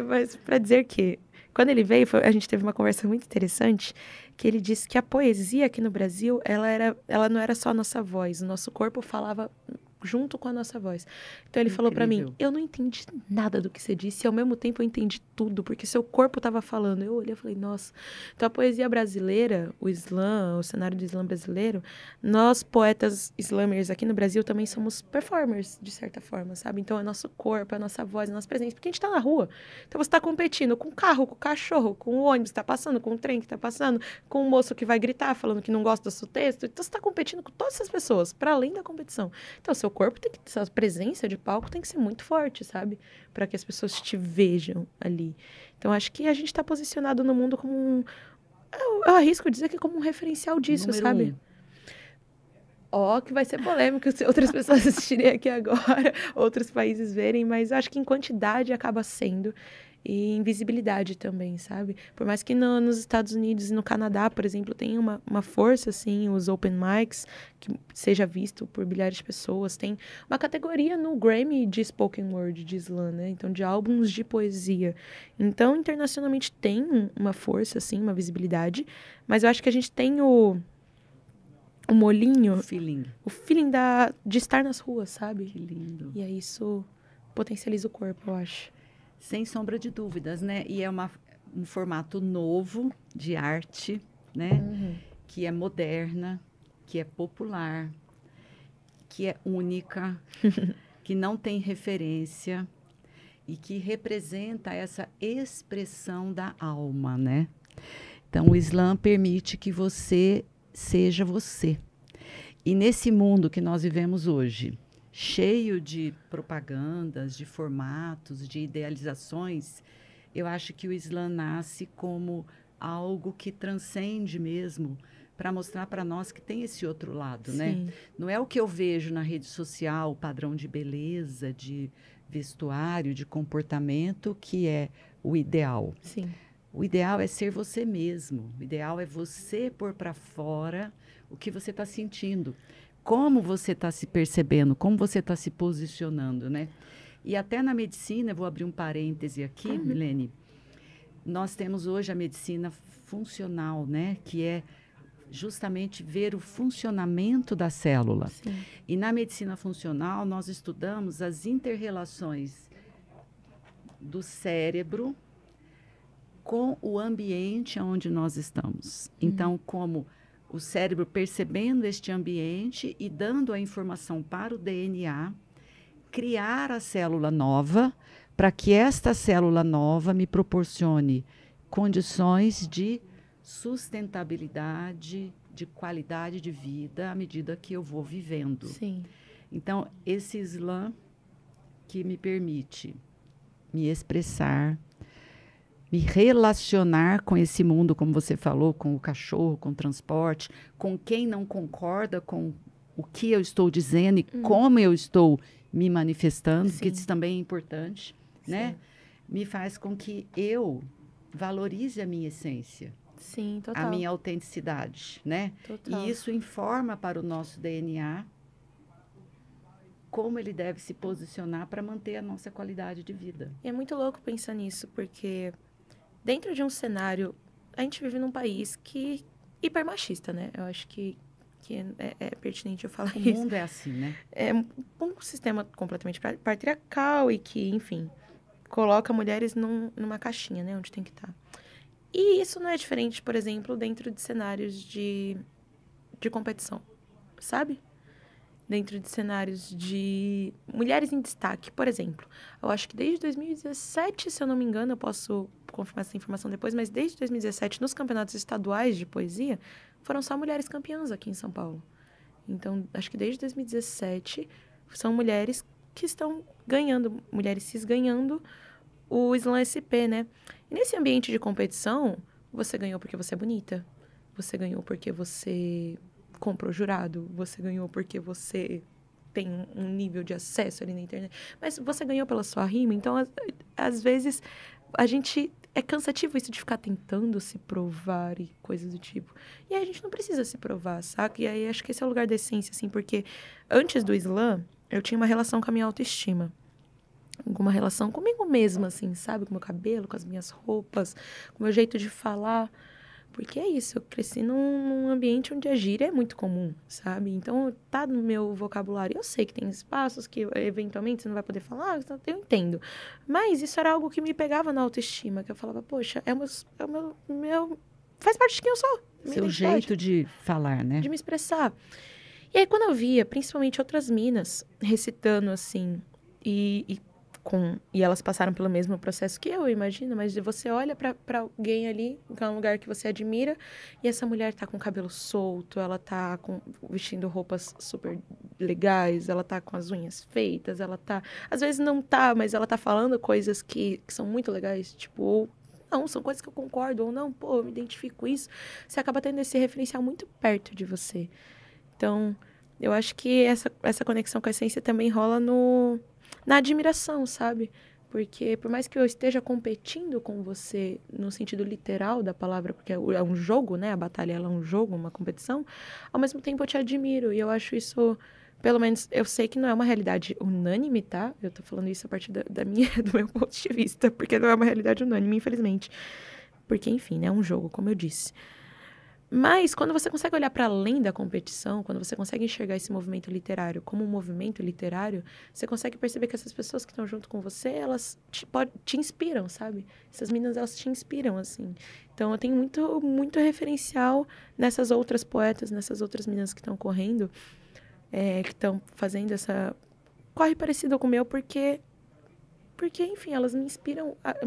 Mas para dizer que, quando ele veio, a gente teve uma conversa muito interessante, que ele disse que a poesia aqui no Brasil, ela não era só a nossa voz, o nosso corpo falava junto com a nossa voz. Então ele falou para mim, Incrível. eu não entendi nada do que você disse, e ao mesmo tempo eu entendi tudo, porque seu corpo estava falando. Eu olhei e falei, nossa. Então a poesia brasileira, o Islã, o cenário do Islã brasileiro, nós poetas islamers aqui no Brasil também somos performers, de certa forma, sabe? Então é nosso corpo, é nossa voz, é nossa presença, porque a gente tá na rua. Então você tá competindo com o carro, com o cachorro, com o ônibus que tá passando, com o trem que tá passando, com o moço que vai gritar falando que não gosta do seu texto. Então você tá competindo com todas essas pessoas, para além da competição. Então seu corpo tem que, sua presença de palco tem que ser muito forte, sabe? Para que as pessoas te vejam ali. Então acho que a gente está posicionado no mundo como um... Eu arrisco dizer que é como um referencial disso, Número sabe? 1. Ó, que vai ser polêmico se outras pessoas assistirem aqui agora, outros países verem, mas eu acho que em quantidade acaba sendo. E em visibilidade também, sabe? Por mais que nos Estados Unidos e no Canadá, por exemplo, tenha uma força, assim, os open mics, que seja visto por milhares de pessoas. Tem uma categoria no Grammy de spoken word de Islã, né? Então, de álbuns de poesia. Então, internacionalmente tem uma força, assim, uma visibilidade. Mas eu acho que a gente tem o molhinho, Feeling. o feeling de estar nas ruas, sabe? Que lindo. E aí isso potencializa o corpo, eu acho. Sem sombra de dúvidas, né? E é um formato novo de arte, né? Que é moderna, que é popular, que é única. que não tem referência e que representa essa expressão da alma, né? Então, o Islã permite que você seja você. E nesse mundo que nós vivemos hoje, cheio de propagandas, de formatos, de idealizações, eu acho que o Islã nasce como algo que transcende mesmo, para mostrar para nós que tem esse outro lado, né? Sim. Não é o que eu vejo na rede social, o padrão de beleza, de vestuário, de comportamento, que é o ideal. Sim. O ideal é ser você mesmo. O ideal é você pôr para fora o que você está sentindo, como você está se percebendo, como você está se posicionando, né? E até na medicina, eu vou abrir um parêntese aqui, Milene, nós temos hoje a medicina funcional, né? Que é justamente ver o funcionamento da célula. Sim. E na medicina funcional, nós estudamos as interrelações do cérebro com o ambiente onde nós estamos. Então, como o cérebro percebendo este ambiente e dando a informação para o DNA, criar a célula nova, para que esta célula nova me proporcione condições de sustentabilidade, de qualidade de vida à medida que eu vou vivendo. Sim. Então, esse Islã que me permite me expressar, me relacionar com esse mundo, como você falou, com o cachorro, com o transporte, com quem não concorda com o que eu estou dizendo e como eu estou me manifestando, porque isso também é importante, né? Me faz com que eu valorize a minha essência. Sim, total. A minha autenticidade, né? Total. E isso informa para o nosso DNA como ele deve se posicionar para manter a nossa qualidade de vida. E é muito louco pensar nisso, porque dentro de um cenário, a gente vive num país que hipermachista, né? Eu acho que é pertinente eu falar isso. O mundo é assim, né? É um sistema completamente patriarcal e que, enfim, coloca mulheres numa caixinha, né? Onde tem que estar. E isso não é diferente, por exemplo, dentro de cenários de competição, sabe? Dentro de cenários de mulheres em destaque, por exemplo. Eu acho que desde 2017, se eu não me engano, eu posso confirmar essa informação depois, mas desde 2017, nos campeonatos estaduais de poesia, foram só mulheres campeãs aqui em São Paulo. Então, acho que desde 2017, são mulheres que estão ganhando, mulheres cis ganhando o Slam SP, né? E nesse ambiente de competição, você ganhou porque você é bonita, você ganhou porque você comprou jurado, você ganhou porque você tem um nível de acesso ali na internet, mas você ganhou pela sua rima, então às vezes a gente é cansativo isso de ficar tentando se provar e coisas do tipo. E aí a gente não precisa se provar, saca? E aí acho que esse é o lugar da essência, assim, porque antes do Slam, eu tinha uma relação com a minha autoestima. Uma relação comigo mesma, assim, sabe? Com o meu cabelo, com as minhas roupas, com o meu jeito de falar. Porque é isso, eu cresci num ambiente onde a gíria é muito comum, sabe? Então, tá no meu vocabulário. Eu sei que tem espaços que, eventualmente, você não vai poder falar, eu entendo. Mas isso era algo que me pegava na autoestima, que eu falava, poxa, é o meu faz parte de quem eu sou. Seu jeito de falar, né? De me expressar. E aí, quando eu via, principalmente outras minas, recitando, assim, e elas passaram pelo mesmo processo que eu imagino, mas você olha pra alguém ali, que é um lugar que você admira, e essa mulher tá com o cabelo solto, ela tá vestindo roupas super legais, ela tá com as unhas feitas, ela tá... Às vezes não tá, mas ela tá falando coisas que são muito legais, tipo, ou não, são coisas que eu concordo, ou não, pô, eu me identifico com isso. Você acaba tendo esse referencial muito perto de você. Então, eu acho que essa conexão com a essência também rola na admiração, sabe? Porque por mais que eu esteja competindo com você no sentido literal da palavra, porque é um jogo, né? A batalha ela é um jogo, uma competição, ao mesmo tempo eu te admiro. E eu acho isso, pelo menos, eu sei que não é uma realidade unânime, tá? Eu tô falando isso a partir do meu ponto de vista, porque não é uma realidade unânime, infelizmente. Porque, enfim, né? É um jogo, como eu disse. Mas, quando você consegue olhar para além da competição, quando você consegue enxergar esse movimento literário como um movimento literário, você consegue perceber que essas pessoas que estão junto com você, elas te inspiram, sabe? Essas meninas, elas te inspiram, assim. Então, eu tenho muito, muito referencial nessas outras poetas, nessas outras meninas que estão correndo, que estão fazendo corre parecido com o meu, porque, enfim, elas me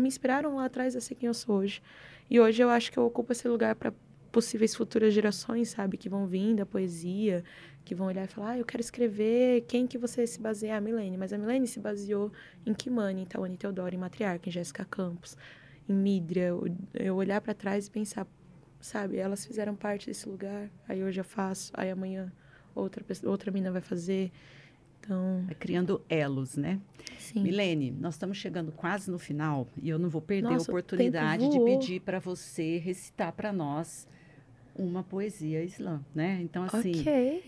inspiraram lá atrás a ser quem eu sou hoje. E hoje eu acho que eu ocupo esse lugar para possíveis futuras gerações, sabe? Que vão vir da poesia, que vão olhar e falar, eu quero escrever, quem que você se baseia? A Milene. Mas a Milene se baseou em Kimani, em Tawane Teodoro, em Matriarca, em Jéssica Campos, em Mídria. Eu olhar para trás e pensar, sabe? Elas fizeram parte desse lugar, aí hoje eu faço, aí amanhã outra mina vai fazer. Então... Vai criando elos, né? Sim. Milene, nós estamos chegando quase no final e eu não vou perder Nossa, a oportunidade o tempo de voou. pedir para você recitar para nós uma poesia islã, né? Então, assim,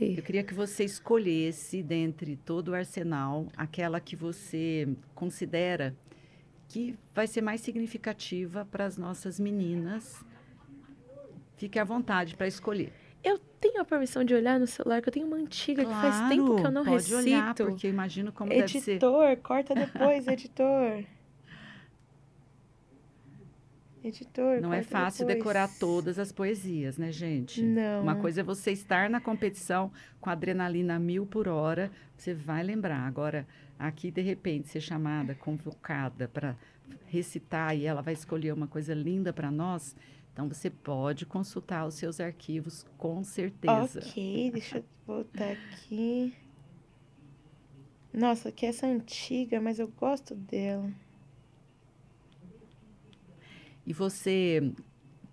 eu queria que você escolhesse, dentre todo o arsenal, aquela que você considera que vai ser mais significativa para as nossas meninas. Fique à vontade para escolher. Eu tenho a permissão de olhar no celular, que eu tenho uma antiga que faz tempo que eu não pode recito. Olhar, porque eu imagino como deve ser. Editor, corta depois, editor. Editor, Não é fácil depois. decorar todas as poesias, né, gente? Não. Uma coisa é você estar na competição com adrenalina 1000 por hora, você vai lembrar. Agora, aqui, de repente, ser chamada, convocada para recitar e ela vai escolher uma coisa linda para nós, então você pode consultar os seus arquivos, com certeza. Ok, deixa eu botar aqui. Nossa, que essa é antiga, mas eu gosto dela. E você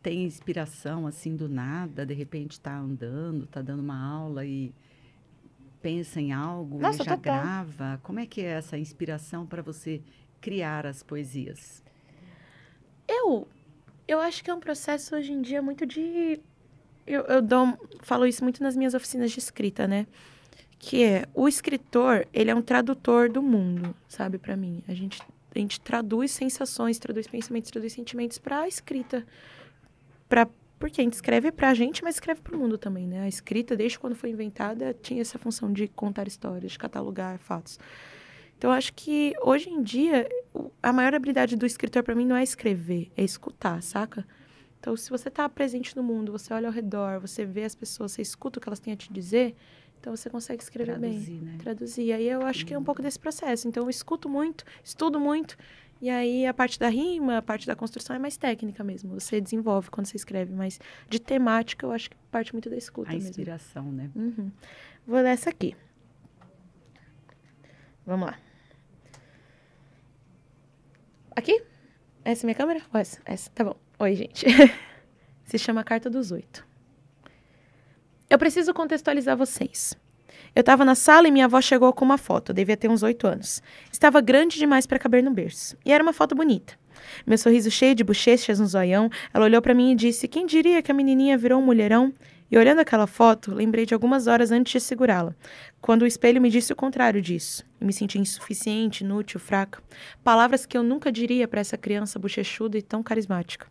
tem inspiração, assim, do nada? De repente está andando, está dando uma aula e pensa em algo Nossa, e já total. grava? Como é que é essa inspiração para você criar as poesias? Eu acho que é um processo hoje em dia muito de... falo isso muito nas minhas oficinas de escrita, né? Que é, o escritor, ele é um tradutor do mundo, sabe, para mim. A gente traduz sensações, traduz pensamentos, traduz sentimentos para a escrita. Porque a gente escreve pra gente, mas escreve pro mundo também, né? A escrita, desde quando foi inventada, tinha essa função de contar histórias, de catalogar fatos. Então, eu acho que, hoje em dia, a maior habilidade do escritor, para mim, não é escrever, é escutar, saca? Então, se você tá presente no mundo, você olha ao redor, você vê as pessoas, você escuta o que elas têm a te dizer, então você consegue escrever bem. Né? Traduzir. Aí eu acho que é um pouco desse processo. Então, eu escuto muito, estudo muito, e aí a parte da rima, a parte da construção é mais técnica mesmo. Você desenvolve quando você escreve, mas de temática eu acho que parte muito da escuta mesmo. A inspiração, né? Uhum. Vou ler essa aqui. Vamos lá. Aqui? Essa é minha câmera? Ou essa? Essa, tá bom. Oi, gente. Se chama Carta dos 8. Eu preciso contextualizar vocês. Eu estava na sala e minha avó chegou com uma foto. Eu devia ter uns 8 anos. Estava grande demais para caber no berço. E era uma foto bonita. Meu sorriso cheio de bochechas no zoião, ela olhou para mim e disse, quem diria que a menininha virou um mulherão? E olhando aquela foto, lembrei de algumas horas antes de segurá-la, quando o espelho me disse o contrário disso. Eu me senti insuficiente, inútil, fraca. Palavras que eu nunca diria para essa criança bochechuda e tão carismática.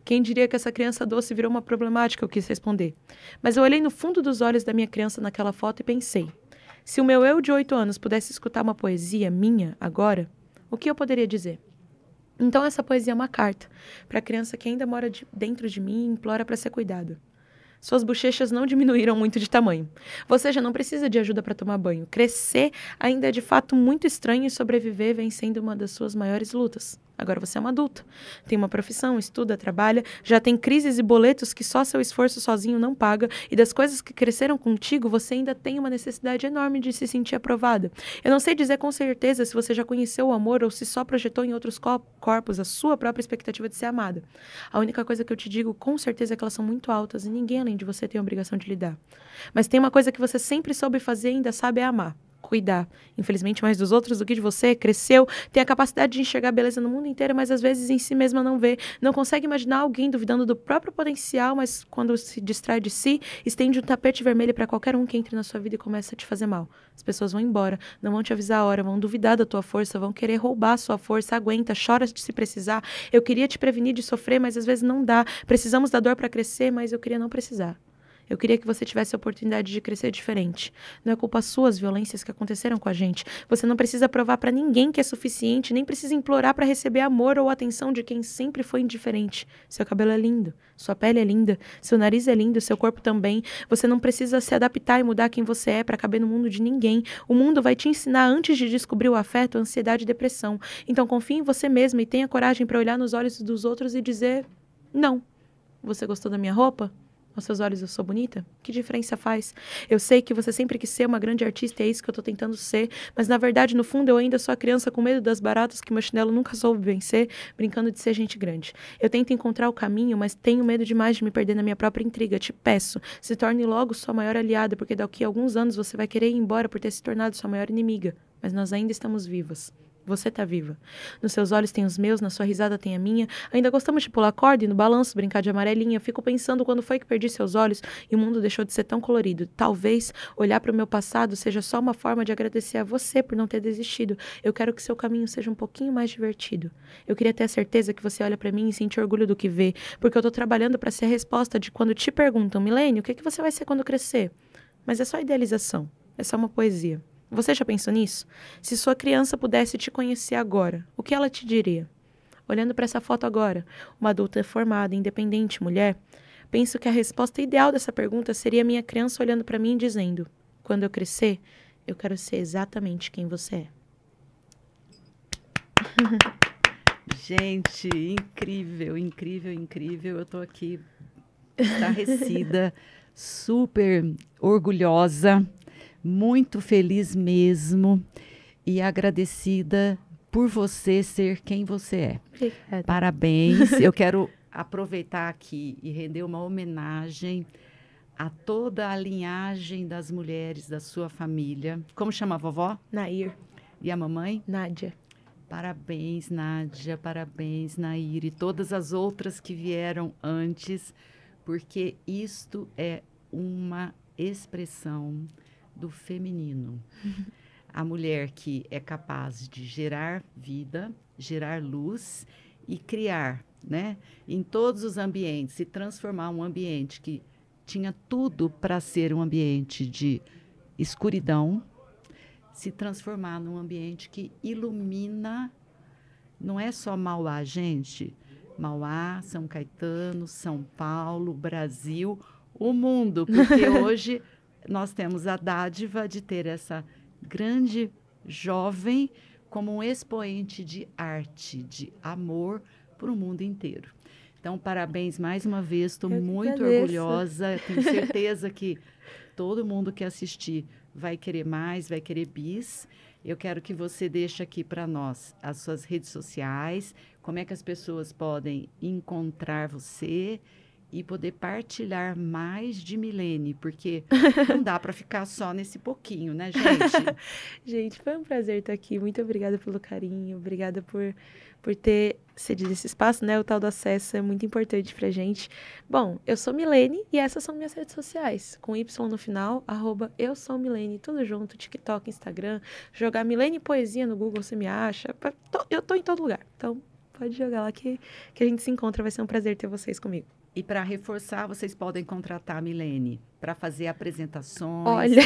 Quem diria que essa criança doce virou uma problemática, eu quis responder. Mas eu olhei no fundo dos olhos da minha criança naquela foto e pensei, se o meu eu de 8 anos pudesse escutar uma poesia minha, agora, o que eu poderia dizer? Então essa poesia é uma carta para a criança que ainda mora dentro de mim e implora para ser cuidada. Suas bochechas não diminuíram muito de tamanho. Você já não precisa de ajuda para tomar banho. Crescer ainda é de fato muito estranho e sobreviver vem sendo uma das suas maiores lutas. Agora você é uma adulta. Tem uma profissão, estuda, trabalha, já tem crises e boletos que só seu esforço sozinho não paga, e das coisas que cresceram contigo, você ainda tem uma necessidade enorme de se sentir aprovada. Eu não sei dizer com certeza se você já conheceu o amor ou se só projetou em outros corpos a sua própria expectativa de ser amada. A única coisa que eu te digo com certeza é que elas são muito altas e ninguém além de você tem a obrigação de lidar. Mas tem uma coisa que você sempre soube fazer e ainda sabe é amar. Cuidar. Infelizmente, mais dos outros do que de você, cresceu, tem a capacidade de enxergar beleza no mundo inteiro, mas às vezes em si mesma não vê. Não consegue imaginar alguém duvidando do próprio potencial, mas quando se distrai de si, estende um tapete vermelho para qualquer um que entre na sua vida e começa a te fazer mal. As pessoas vão embora, não vão te avisar a hora, vão duvidar da tua força, vão querer roubar a sua força, aguenta, chora se precisar. Eu queria te prevenir de sofrer, mas às vezes não dá. Precisamos da dor para crescer, mas eu queria não precisar. Eu queria que você tivesse a oportunidade de crescer diferente. Não é culpa sua as violências que aconteceram com a gente. Você não precisa provar pra ninguém que é suficiente, nem precisa implorar pra receber amor ou atenção de quem sempre foi indiferente. Seu cabelo é lindo, sua pele é linda, seu nariz é lindo, seu corpo também. Você não precisa se adaptar e mudar quem você é pra caber no mundo de ninguém. O mundo vai te ensinar antes de descobrir o afeto, a ansiedade e depressão. Então confie em você mesma e tenha coragem pra olhar nos olhos dos outros e dizer não. Você gostou da minha roupa? Aos seus olhos eu sou bonita? Que diferença faz? Eu sei que você sempre quis ser uma grande artista e é isso que eu tô tentando ser, mas na verdade, no fundo, eu ainda sou a criança com medo das baratas que meu chinelo nunca soube vencer, brincando de ser gente grande. Eu tento encontrar o caminho, mas tenho medo demais de me perder na minha própria intriga. Te peço, se torne logo sua maior aliada, porque daqui a alguns anos você vai querer ir embora por ter se tornado sua maior inimiga. Mas nós ainda estamos vivas. Você tá viva. Nos seus olhos tem os meus, na sua risada tem a minha. Ainda gostamos de pular corda e no balanço, brincar de amarelinha. Fico pensando quando foi que perdi seus olhos e o mundo deixou de ser tão colorido. Talvez olhar para o meu passado seja só uma forma de agradecer a você por não ter desistido. Eu quero que seu caminho seja um pouquinho mais divertido. Eu queria ter a certeza que você olha para mim e sente orgulho do que vê, porque eu tô trabalhando para ser a resposta de quando te perguntam, Milene, o que você vai ser quando crescer? Mas é só idealização, é só uma poesia. Você já pensou nisso? Se sua criança pudesse te conhecer agora, o que ela te diria? Olhando para essa foto agora, uma adulta formada, independente, mulher, penso que a resposta ideal dessa pergunta seria minha criança olhando para mim e dizendo: quando eu crescer, eu quero ser exatamente quem você é. Gente, incrível, incrível, incrível. Eu tô aqui estarrecida, super orgulhosa, muito feliz mesmo e agradecida por você ser quem você é. Obrigada. Parabéns. Eu quero aproveitar aqui e render uma homenagem a toda a linhagem das mulheres da sua família. Como chama a vovó? Nair. E a mamãe? Nádia. Parabéns, Nádia. Parabéns, Nair. E todas as outras que vieram antes, porque isto é uma expressão do feminino. A mulher que é capaz de gerar vida, gerar luz e criar, né, em todos os ambientes, se transformar um ambiente que tinha tudo para ser um ambiente de escuridão, se transformar num ambiente que ilumina. Não é só Mauá, gente. Mauá, São Caetano, São Paulo, Brasil, o mundo, porque hoje nós temos a dádiva de ter essa grande jovem como um expoente de arte, de amor para o mundo inteiro. Então, parabéns mais uma vez, estou muito orgulhosa, tenho certeza que todo mundo que assistir vai querer mais, vai querer bis. Eu quero que você deixe aqui para nós as suas redes sociais, como é que as pessoas podem encontrar você e poder partilhar mais de Milene, porque não dá para ficar só nesse pouquinho, né, gente? Gente, foi um prazer estar aqui. Muito obrigada pelo carinho, obrigada por ter cedido esse espaço, né? O tal do acesso é muito importante pra gente. Bom, eu sou Milene e essas são minhas redes sociais, com Y no final, @eusoumilene, tudo junto, TikTok, Instagram, jogar Milene Poesia no Google, você me acha. Eu tô em todo lugar, então pode jogar lá que a gente se encontra, vai ser um prazer ter vocês comigo. E para reforçar, vocês podem contratar a Milene para fazer apresentações, Olha,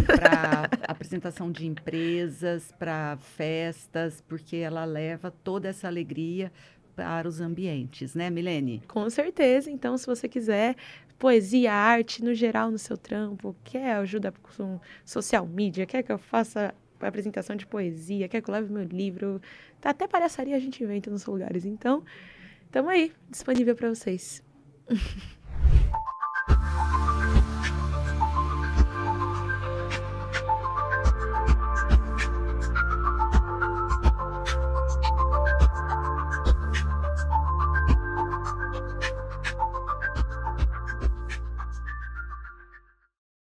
para apresentação de empresas, para festas, porque ela leva toda essa alegria para os ambientes, né, Milene? com certeza. Então, se você quiser poesia, arte no geral no seu trampo, quer ajuda com social media, quer que eu faça apresentação de poesia, quer que eu leve meu livro, até palhaçaria a gente inventa nos lugares. Então, estamos aí, disponível para vocês.